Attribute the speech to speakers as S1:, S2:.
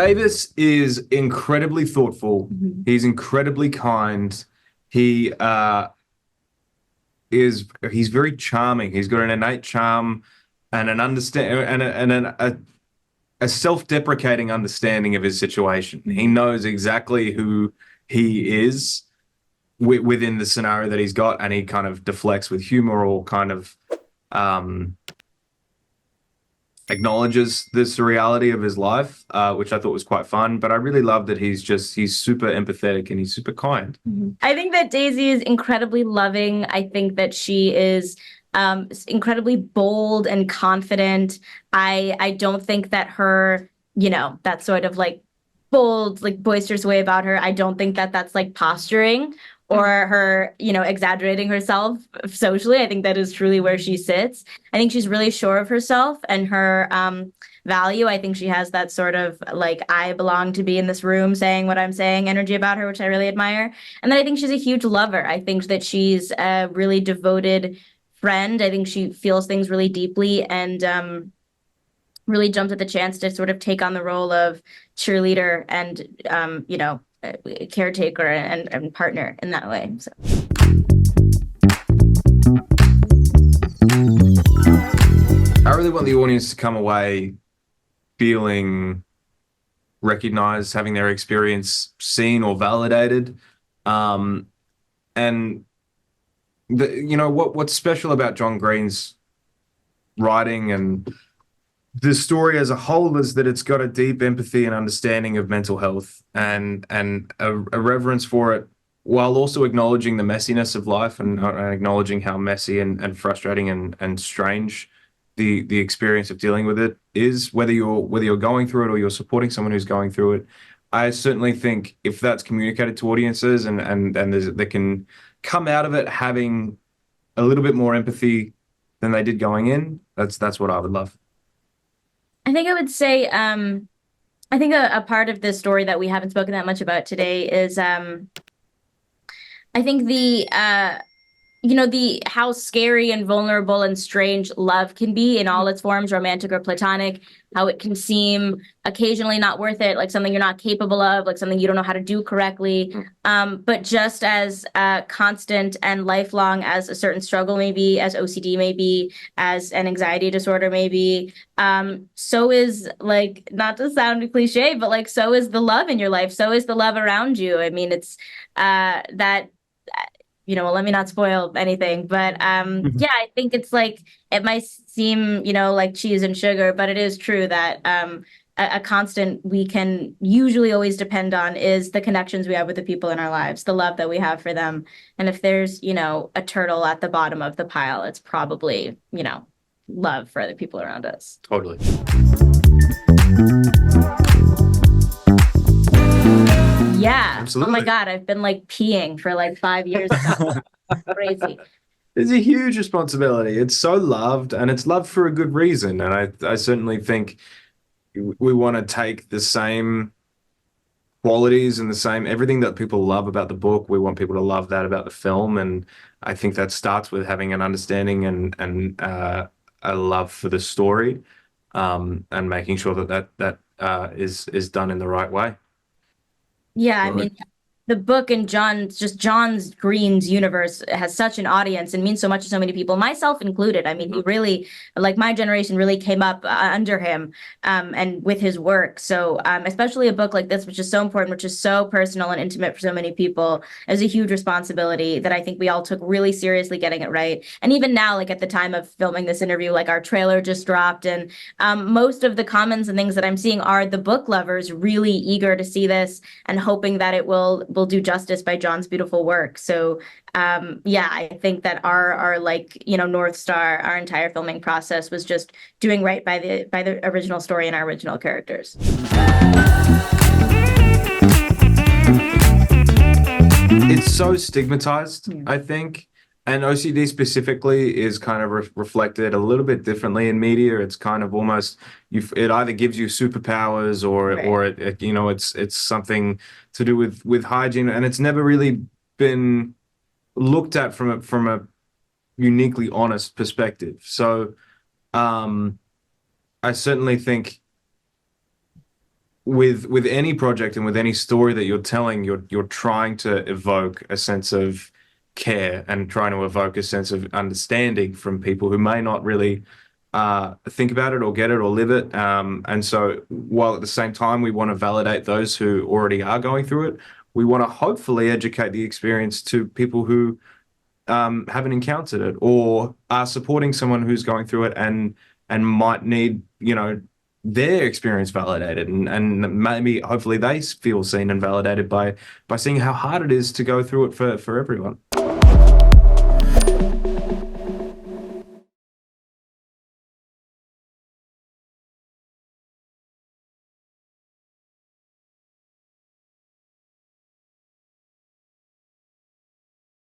S1: Davis is incredibly thoughtful.
S2: Mhm.
S1: He's incredibly kind. He he's very charming. He's got an innate charm and an understand a self-deprecating understanding of his situation. He knows exactly who he is within the scenario that he's got, and he kind of deflects with humor or kind of um, acknowledges the surreality of his life, which I thought was quite fun. But I really love that he's super empathetic and he's super kind.
S2: I think that Daisy is incredibly loving. I think that she is incredibly bold and confident. I don't think that her, that sort of like bold, like boisterous way about her, I don't think that that's like posturing or her, exaggerating herself socially. I think that is truly where she sits. I think she's really sure of herself and her value. I think she has that sort of like, I belong to be in this room saying what I'm saying energy about her, which I really admire. And then I think she's a huge lover. I think that she's a really devoted friend. I think she feels things really deeply and really jumped at the chance to sort of take on the role of cheerleader and, caretaker and partner in that way. So.
S1: I really want the audience to come away feeling recognized, having their experience seen or validated. And what's special about John Green's writing and the story as a whole is that it's got a deep empathy and understanding of mental health and a reverence for it, while also acknowledging the messiness of life and acknowledging how messy and frustrating and strange the experience of dealing with it is, whether you're going through it or you're supporting someone who's going through it. I certainly think if that's communicated to audiences and they can come out of it having a little bit more empathy than they did going in, that's what I would love.
S2: I think I would say, I think a part of this story that we haven't spoken that much about today is, I think the how scary and vulnerable and strange love can be in all its forms, romantic or platonic, how it can seem occasionally not worth it, like something you're not capable of, like something you don't know how to do correctly. But just as constant and lifelong as a certain struggle may be, as OCD may be, as an anxiety disorder may be, so is, like, not to sound cliche, but like so is the love in your life, so is the love around you. I mean, it's that well, let me not spoil anything, but yeah, I think it's like it might seem, like cheese and sugar, but it is true that a constant we can usually always depend on is the connections we have with the people in our lives, the love that we have for them. And if there's, a turtle at the bottom of the pile, it's probably, love for other people around us.
S1: Totally.
S2: Yeah.
S1: Absolutely.
S2: Oh my God, I've been like peeing for like 5 years now. Crazy.
S1: It's a huge responsibility. It's so loved, and it's loved for a good reason. And I certainly think we want to take the same qualities and the same everything that people love about the book. We want people to love that about the film, and I think that starts with having an understanding and a love for the story, and making sure that is done in the right way.
S2: Yeah, I mean, the book and John's Green's universe has such an audience and means so much to so many people, myself included. I mean, he really, like my generation, really came up under him and with his work. So especially a book like this, which is so important, which is so personal and intimate for so many people, is a huge responsibility that I think we all took really seriously getting it right. And even now, like at the time of filming this interview, like our trailer just dropped, and most of the comments and things that I'm seeing are the book lovers really eager to see this and hoping that it will do justice by John's beautiful work. So yeah, I think that our like, North Star, our entire filming process was just doing right by the original story and our original characters.
S1: It's so stigmatized, I think. And OCD specifically is kind of reflected a little bit differently in media. It's kind of almost it either gives you superpowers or it's something to do with hygiene, and it's never really been looked at from a uniquely honest perspective. So I certainly think with any project and with any story that you're telling, you're trying to evoke a sense of care and trying to evoke a sense of understanding from people who may not really think about it or get it or live it. And so while at the same time we want to validate those who already are going through it, we want to hopefully educate the experience to people who haven't encountered it or are supporting someone who's going through it and might need, their experience validated, and maybe hopefully they feel seen and validated by seeing how hard it is to go through it for everyone.